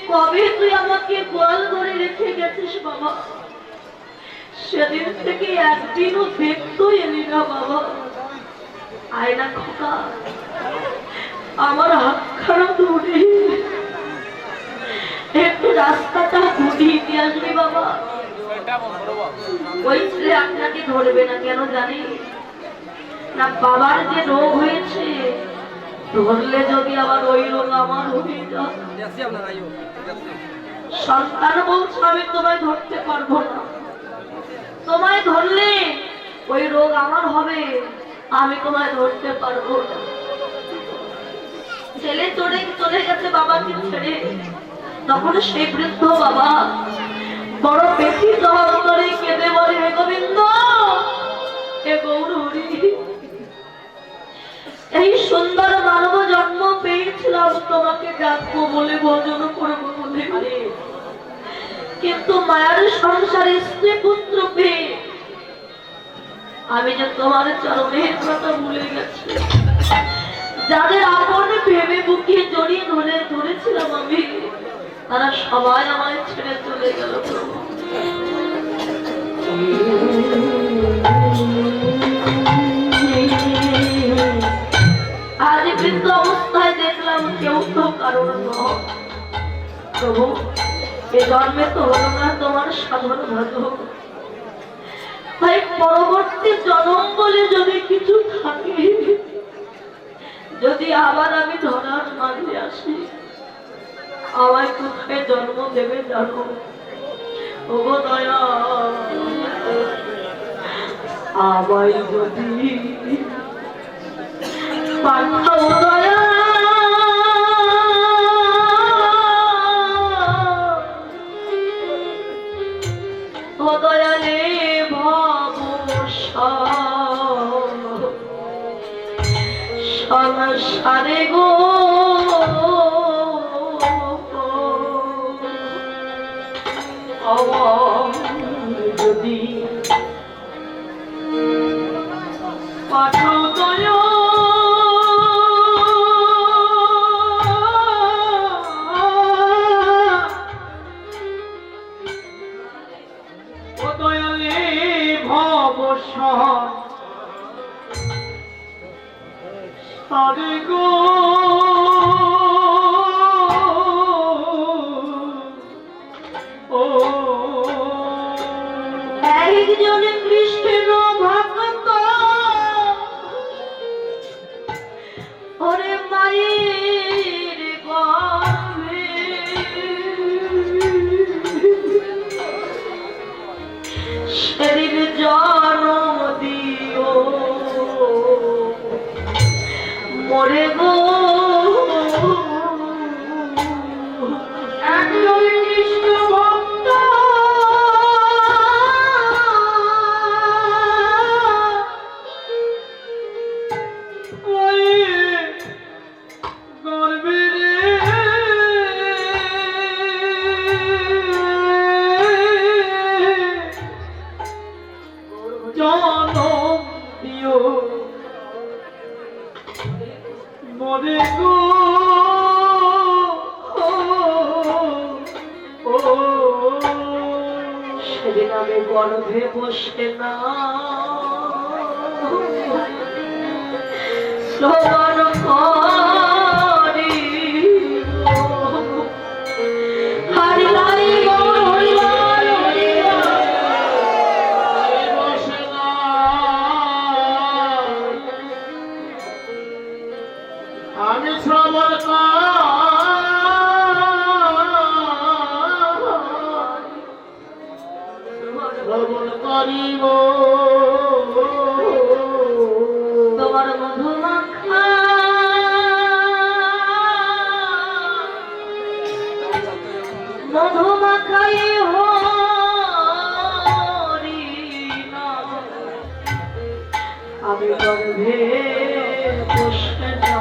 কবে তুই আমাকে গোয়াল ঘরে রেখে গেছিস বাবা, সেদিন থেকে একদিনও দেখতো এলি না বাবা। আয়না খোকা, আমার হাতখানা ধরে একটু রাস্তাটা ঘুরিয়ে দিয়ে আসবি বাবা। ওই ছেলে আপনাকে ধরবে না কেন জানি না, বাবার যে রোগ হয়েছে, ধরলে যদি আবার ওই রোগ আমার হয়ে যায়। সন্তান বলছে আমি তোমায় ধরতে পারবো না, তোমায় ধরলে ওই রোগ আমার হবে, আমি তোমায় ধরতে পারবো না। ছেলে চলে গেছে বাবাকে ছেড়ে। তখন সেই বৃদ্ধ বাবা বড় ব্যথিত অন্তরে কেঁদে বলে, হে গোবিন্দ, হে গৌরহরি, এই সুন্দর মানব জন্ম পেয়েছিলাম তোমাকে ডাকবো বলে, ভজন করবো বলে, কিন্তু মায়ের সংসারে স্ত্রী পুত্র পেয়ে আমি যে তোমার চরণের কথা ভুলে গেছি। যাদের আপন ভেবে বুকে জড়িয়ে ধরেছিলাম আমি, তারা সবাই আমায় ছেড়ে চলে গেল। আজ বৃদ্ধ অবস্থায় দেখলাম কেউ তো কারণ নয়। প্রভু, এ জন্মে তো হলো না তোমার সাধন ভালো, তাই পরবর্তী জন্ম বলে যদি কিছু থাকে, যদি আবার আমি ধরার মাঝে আসি, আমায় কোথায় জন্ম দেবে জানো? ওগো দয়া, আমায় যদি পাঠাও দয়া, ও দয়ালে ভব সংসারে গো, যদি পাঠাও দয়া, ও দয়ালে ভব সংসারে গো, একজন কৃষ্ণ ভক্ত ওরে মায়ের গর্ভে সেদিন জন্ম দিও মরে গো, একজন কৃষ্ণ ভক্ত মরে গো, সেদিন আমি গর্ভে বসে না শ্রবণ করি, হরি হরি গৌর হরি হরি বসে না, আমি শ্রবণ করিব তোমার মধুমাখা মধুমাখাই হরি নাম, আমি গর্ভে বসে না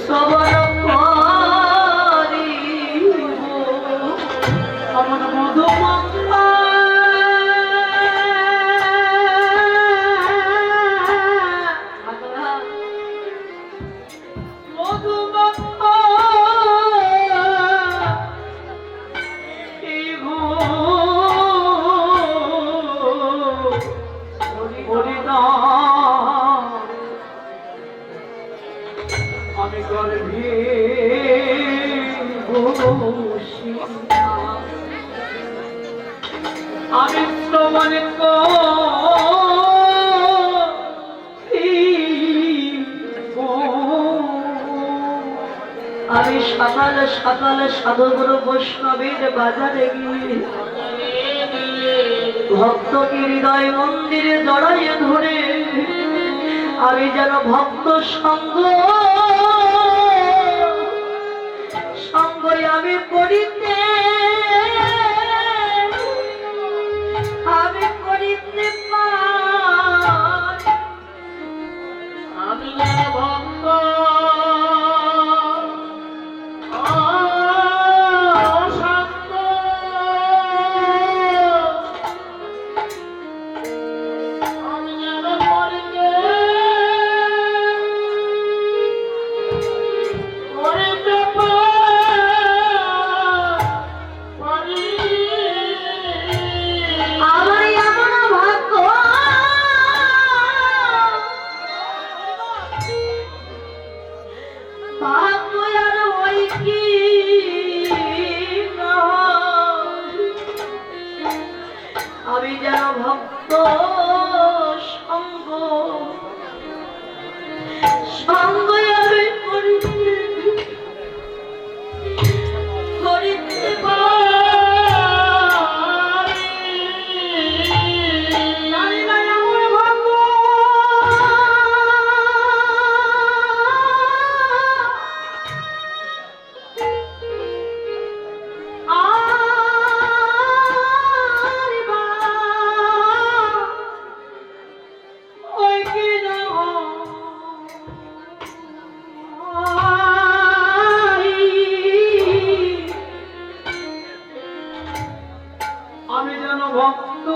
শ্রবণ করিব আমার মধুমাখা, মধুমাখা আমি প্রমাণ আমি সকালে সকালে সাধুগুরু বৈষ্ণবের বাজারে গিয়ে ভক্তকে হৃদয় মন্দিরে জড়াইয়ে ধরে আমি যেন ভক্ত সঙ্গ সঙ্গই আমি করিতে আমি যেন ভক্ত আমি যেন ভক্ত সঙ্গ সঙ্গ আমি করিতে আমি যেন ভক্ত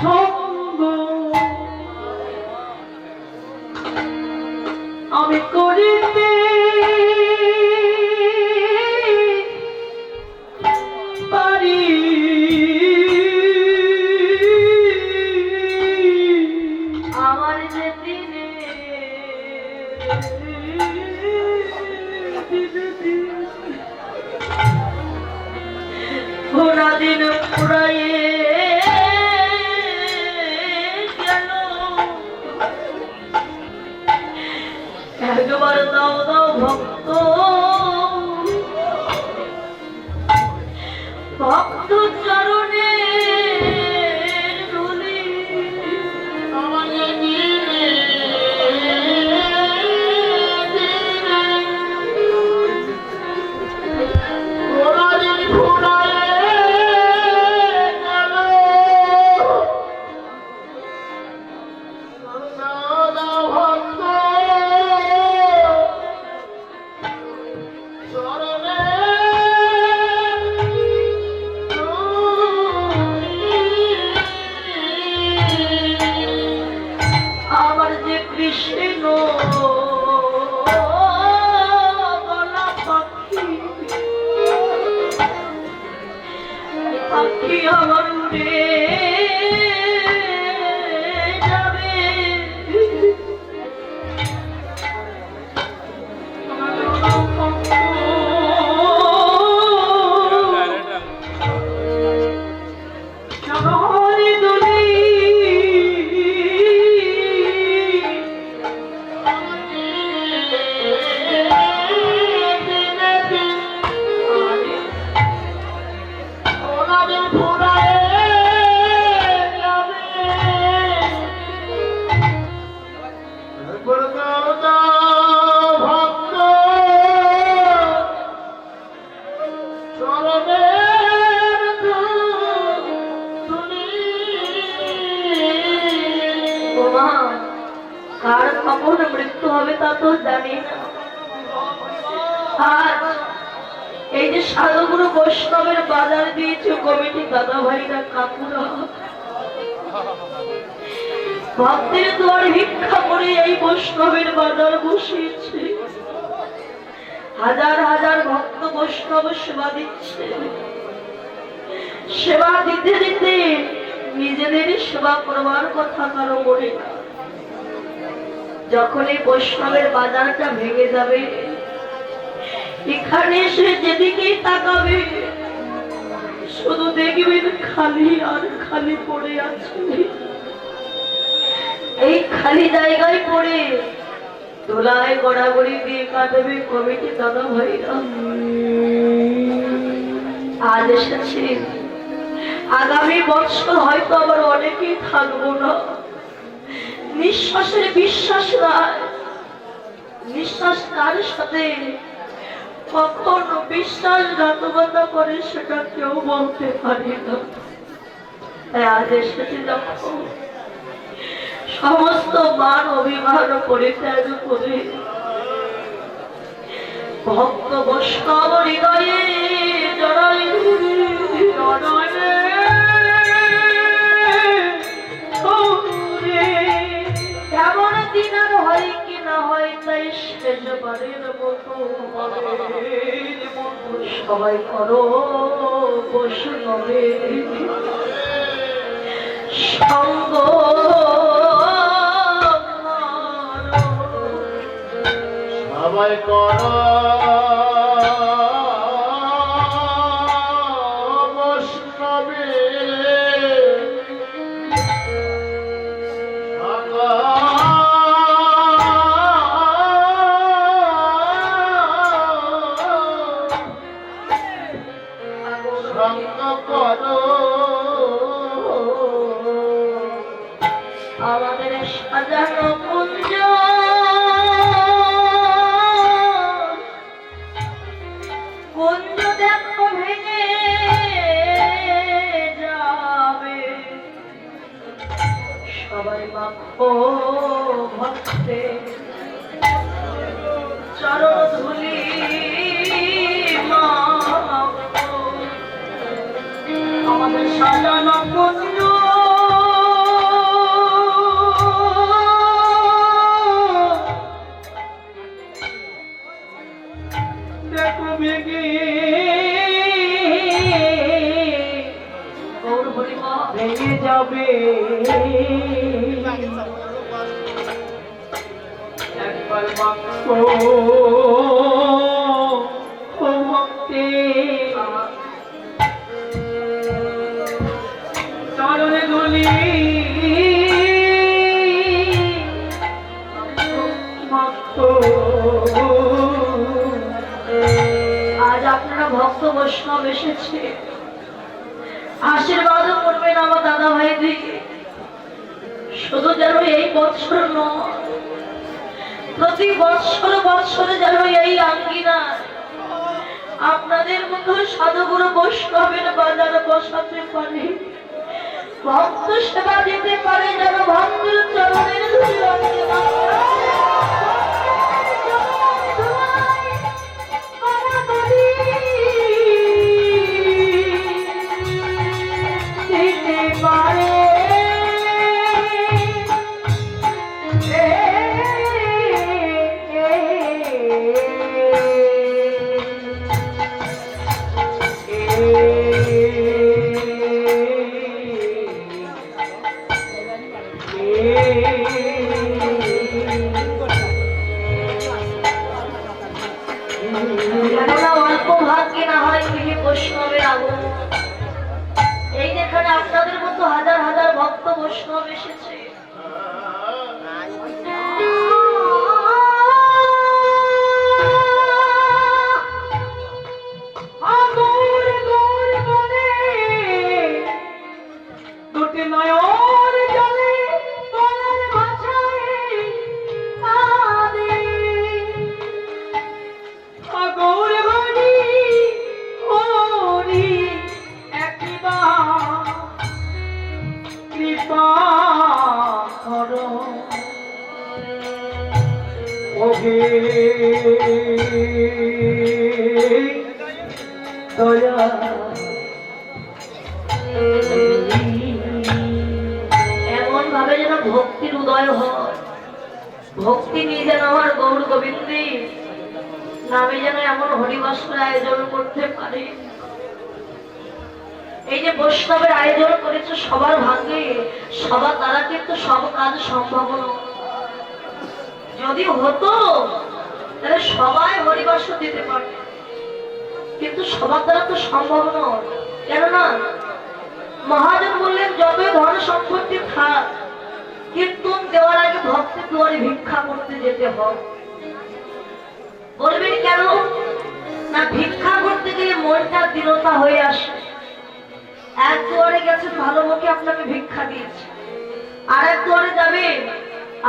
সঙ্গ আমি করিতে পারি আমার যে দিনে পুরা দিন পুরাইয়ে গেল একবার দাও দাও ভক্ত ভক্ত চরণে ধুলি আমাকে আমার যে কৃষ্ণ গলা পাখি পাখি আমার উড়ে যাবে কার কখন মৃত্যু হবে তা তো জানি না। আজ এই যে সাধুগুরু বৈষ্ণবের বাজার দিয়েছে কমিটি দাদা ভাইরা কাকুরা ভক্তের দুয়ারে ভিক্ষা করে এই বৈষ্ণবের বাজার বসিয়েছে। হাজার হাজার ভক্ত বৈষ্ণব সেবা দিচ্ছে। সেবা দিতে দিতে নিজেদের সেবা করবার কথা কারো মনে না। যখন এই বৈষ্ণবের বাজারটা ভেঙে যাবে, এখানে এসে যেদিকেই তাকাবে শুধু দেখবেন খালি আর খালি পড়ে আছে। এই খালি জায়গায় পড়ে দোলায় গড়াগড়ি দিয়ে কাঁদবে কমিটি দাদা ভাইরা। আজ এসেছি, আগামী বছর হয়তো আবার অনেকেই থাকবো না। নিঃশ্বাসের বিশ্বাস নাই, নিঃশ্বাস কার সাথে কখন বিশ্বাসঘাতকতা করে সেটা কেউ বলতে পারে না। আজ এসেছি যখন সমস্ত মান অভিমান পরিত্যাগ করে ভক্ত বৈষ্ণব হৃদয়ে জড়াই এমন দিন আর হয় কি না হয়, তাই শেষবারের মতো সবাই করো বৈষ্ণবের সঙ্গ। সবাই করো আমাদের সাজানো কুঞ্জ কুঞ্জ দেখো ভেঙে যাবে, সবাই মাখো ভক্তে চরণ ধুলি মাখো। আমাদের সাজানো কুঞ্জ ভেঙে যাবে, একবার বাক্স ভক্তে চরণে ধুলি আজ আপনারা ভক্ত বৈষ্ণব এসেছে, আশীর্বাদ করবেন আমার দাদা ভাই দিকে। শুধু যেন এই বছর নয়, প্রতি বছরে যেন এই আঙ্গিনা আপনাদের মতো সাধুগুরু বৈষ্ণবের বাজার বসাতে পারে, ভক্ত সেবা দিতে পারে, যেন ভক্তের চরণের ধুলি অল্প ভাগ্যে না হয় তিনি বৈষ্ণবের আগমন। এই যেখানে আপনাদের মতো হাজার হাজার ভক্ত বৈষ্ণব এসেছে, দুটি নয়ন জলে গলার ভাষায় কাঁদে, আগর বাড়ি হরি একবার কৃপা করো ওহে দয়া। এমন ভাবে যেন ভক্তির উদয় হয়, ভক্তি নিয়ে যেন আমার গৌর গোবিন্দের নামে যেন এমন হরিবাসের আয়োজন করতে পারে। এই যে বৈষ্ণবের আয়োজন করেছে সবার ভাগ্যে, সবার দ্বারা কিন্তু সব কাজ সম্ভব নয়। যদি হতো তাহলে সবাই হরিবাস দিতে পারত, কিন্তু সবার দ্বারা তো সম্ভব নয়। কেননা মহাজন বললেন যতই ধন সম্পত্তি থাক, কীর্তন দেওয়ার আগে ভক্তের দুয়ারে ভিক্ষা করতে যেতে হয়। বলবেন কেন? না, ভিক্ষা করতে গেলে মনটা দৃঢ়তা হয়ে আসে। এক দুয়ারে গেছেন, ভালো মুখে আপনাকে ভিক্ষা দিয়েছে, আর এক দুয়ারে যাবে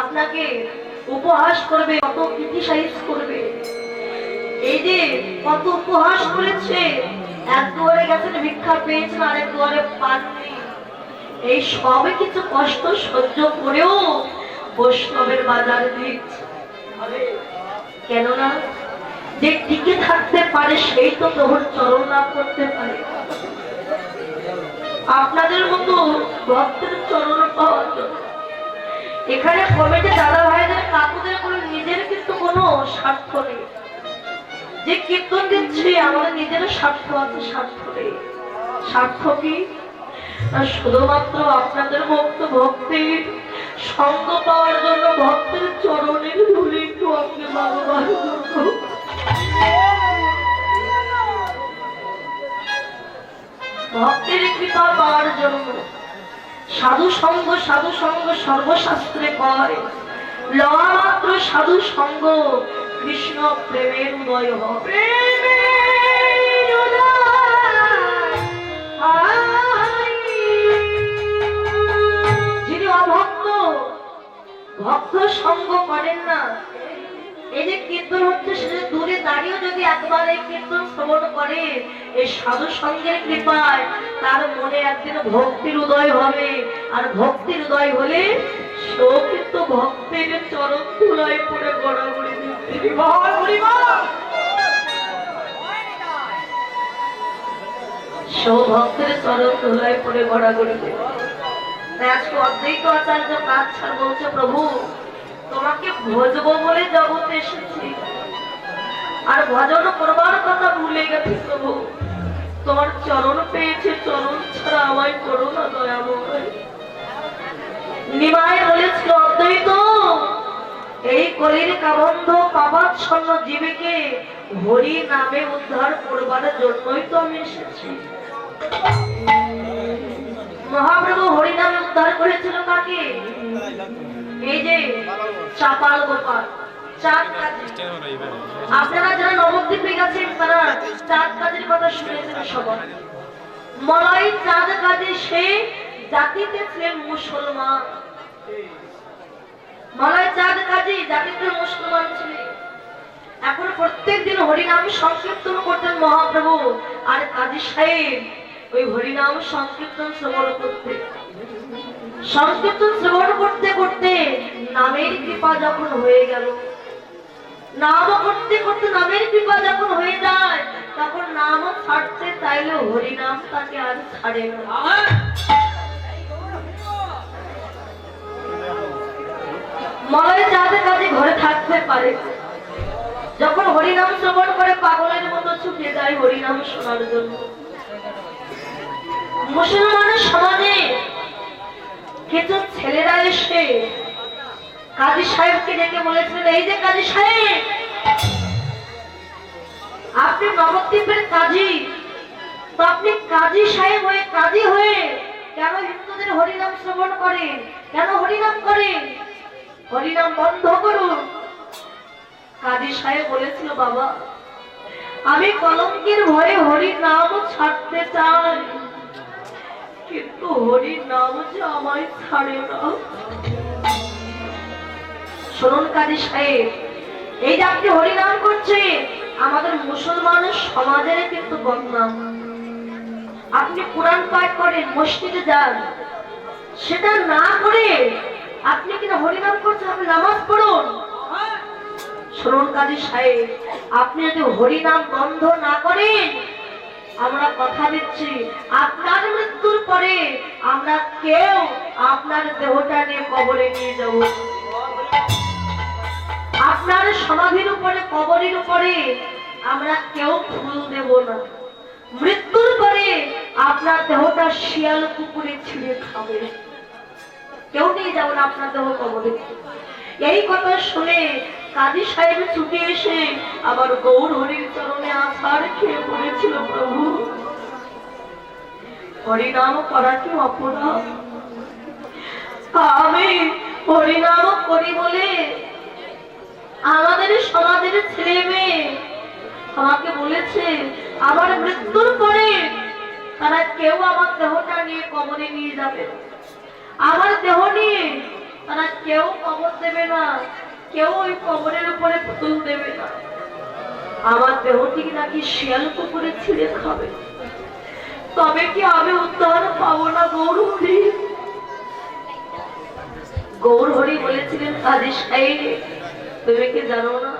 আপনাকে উপহাস করবে, কত ক্রিটিসাইজ করবে। এই যে কত উপহাস করেছে, এক দুয়ারে গেছেন ভিক্ষা পেয়েছেন, আর এক দুয়ারে পাননি। এই সবে কিছু কষ্ট সহ্য করেও বৈষ্ণবের বাজার দিচ্ছে। কেননা যে টিকে থাকতে পারে সেই তো প্রভুর চরণ লাভ করতে পারে। আপনাদের মতো ভক্তের চরণ পাওয়ার জন্য এখানে কমিটি দাদা ভাইদের কাকুদের কোনো নিজের কিন্তু কোনো স্বার্থ নেই। যে কীর্তন দিচ্ছি আমাদের নিজের স্বার্থ আছে, স্বার্থ নেই। স্বার্থ কি? শুধুমাত্র আপনাদের ভক্ত ভক্তির সঙ্গ পাওয়ার জন্য, ভক্তের চরণের ধুলি একটু আপনি ভালোবাসার জন্য, ভক্তের কৃপা পাওয়ার জন্য। সাধু সঙ্গ, সাধু সঙ্গ সর্বশাস্ত্রে কয়, লওয়া মাত্র সাধু সঙ্গ কৃষ্ণ প্রেমের উদয় হয়। যিনি অভক্ত, ভক্ত সঙ্গ করেন না, এই যে কীর্তন হচ্ছে সে দূরে দাঁড়িয়েও যদি একবার এই কীর্তন শ্রবণ করে, এই সাধু সঙ্গের কৃপায় তার মনে একদিন ভক্তির উদয় হবে। আর ভক্তির উদয় হলে সেও কিন্তু ভক্তের চরণ ধুলায় পড়ে গড়াগড়ি দিচ্ছে। সেও ভক্তের চরণ ধুলায় পড়ে গড়াগড়ি দিচ্ছে। তাই আজকে অদ্বৈত আচার্য কাজ ছাড় বলছে, প্রভু তোমাকে ভজবো বলে জগতে এসেছি, আর ভজন করবার কথা ভুলে গেছি। প্রভু তোমার চরণ পেয়েছে, চরণ ছাড়া আমায় করো না দয়াময়। নিমাই বলেছিল, অদ্বৈত এই কলির কাবন্ধ পাপাচ্ছন্ন জীবকে হরি নামে উদ্ধার করবার জন্যই তো আমি এসেছি। মহাপ্রভু হরি নামে উদ্ধার করেছিল কাকে? এই যে চাপাল গোপাল, চাঁদ কাজী। আপনারা যারা নবদ্বীপে গেছেন তারা চাঁদ কাজীর কথা শুনেছেন সবাই। মলয় চাঁদ কাজী সে জাতিতে ছিলেন মুসলমান। মলয় চাঁদ কাজী জাতিতে মুসলমান ছিলেন। এখন প্রত্যেক দিন হরিনাম সংকীর্তন করতেন মহাপ্রভু, আর কাজী সাহেব ওই হরিনাম সংকীর্তন শ্রবণ করতে, সংকীর্তন শ্রবণ করতে করতে নামের কৃপা যখন হয়ে গেল, নাম করতে করতে নামের কৃপা যখন হয়ে যায়, তখন নাম ছাড়তে চাইলে হরিনাম তাকে আর ছাড়ে না। মলয় চাঁদ কাজে ঘরে থাকতে পারে, যখন হরিনাম শ্রবণ করে পাগলের মতো ছুটে যায় হরিনাম শোনার জন্য। মুসলমানের সমাজে কিছু ছেলেরা এসে কাজী সাহেবকে ডেকে বলেছিলেন, এই যে কাজী সাহেব, আপনি নবদ্বীপের কাজী, তো আপনি কাজী সাহেব হয়ে, কাজী হয়ে কেন হিন্দুদের হরিনাম শ্রবণ করেন? কেন হরিনাম করেন? হরিনাম বন্ধ করুন। কাজী সাহেব বলেছিল, বাবা আমি কলঙ্কের ভয়ে হরিনাম ছাড়তে চাই, কিন্তু হরিনাম যে আমায় ছাড়ে না। শুনুন কাজী সাহেব, এই যে আপনি হরিনাম করছেন, আমাদের মুসলমান সমাজের কিন্তু বদনাম। আপনি কোরআন পাঠ করেন, মসজিদে যান, সেটা না করে আপনি কিনা হরিনাম করছেন, আপনি নামাজ পড়ুন। শুনুন কাজী সাহেব, আপনি যদি হরিনাম বন্ধ না করেন, আমরা কথা দিচ্ছি আপনার মৃত্যুর পরে আমরা কেউ আপনার দেহটা নিয়ে কবরে নিয়ে যাব। আপনার সমাধির উপরে, কবরের উপরে আমরা কেউ ফুল দেব না। মৃত্যুর পরে আপনার দেহটা শিয়াল কুকুরে ছিঁড়ে খাবে, কেউ নিয়ে যাব না আপনার দেহ কবরে। এই কথা শুনে কাজী সাহেব ছুটে এসে আবার গৌর হরির চরণে আছাড় খেয়ে পড়েছিল। প্রভু, হরিনাম করা কি অপরাধ? আমি হরিনাম করি বলে আমাদের সমাজের ছেলে মেয়ে আমাকে বলেছে আমার মৃত্যুর পরে তারা কেউ আমার দেহটা নিয়ে কবরে নিয়ে যাবে, আমার দেহ নিয়ে তারা কেউ কবর দেবে না, কেউ ওই কবরের উপরে পুতুল দেবে না, আমার দেহটি নাকি শিয়াল কুকুরে ছিঁড়ে খাবে। তবে কি আমি উদ্ধার পাবো না? গৌরহরি গৌরহরি বলেছিলেন কাজী সাহেব, তুমি কি জানো না